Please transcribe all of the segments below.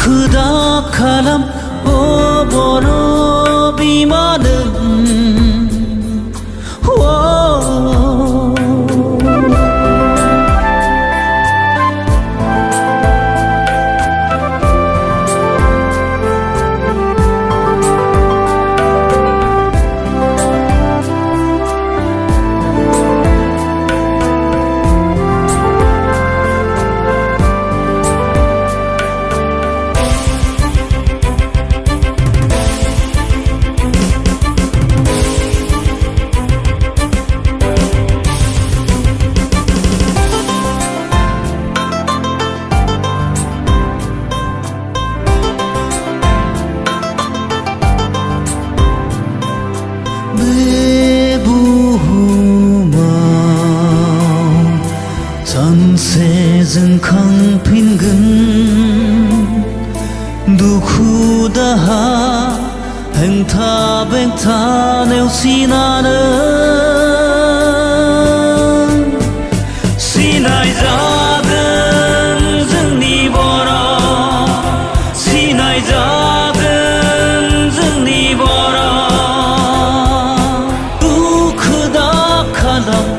크다 칼람 오버로 비마는 전세증 강핀근 누구다 뱅타 내우시나는 시나이 작은 증니 보라 시나이 작은 증니 보라 누구다 칼람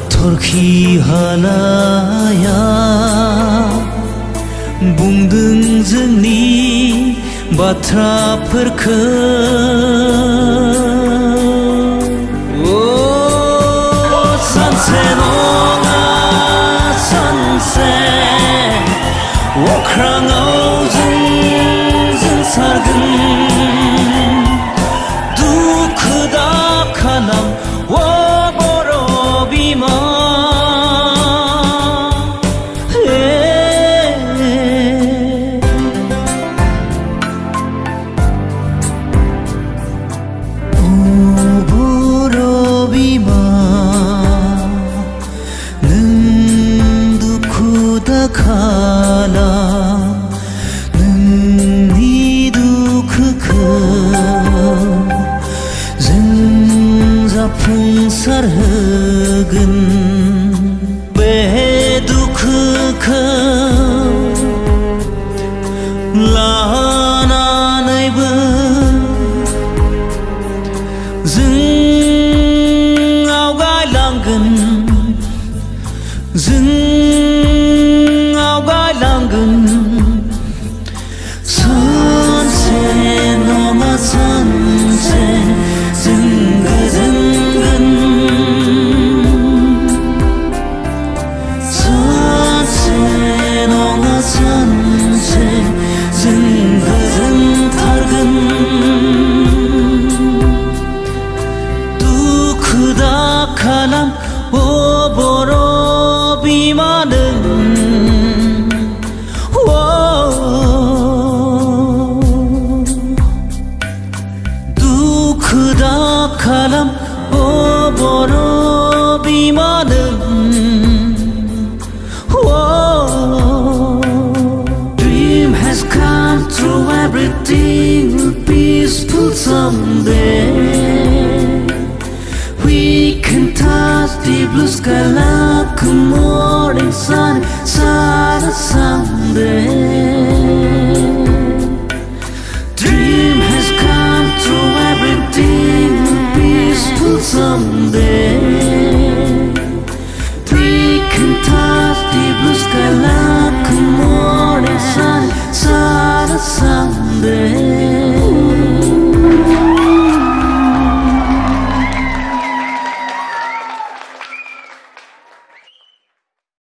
터키 하나야 붕등증니 바트라퍼크 오 산세노가 산세 오크랑오증 살근 두크다 카남 칼라 능니도 크크 증자풍살 흑은 배도 크크 라나네브 증아우가랑근 선세 너마 선세 증거증근 선세 너마 선세 증거증 탈근 두크다 칼람 오보로 비마는 크다 칼람 오보로 비마는 Dream has come true, everything will be peaceful someday. We can touch the blue sky like a morning sun, Saturday, Sunday. Dream has come true, everything will be peaceful someday. We can touch the blue sky like a morning sun, Saturday, Sunday.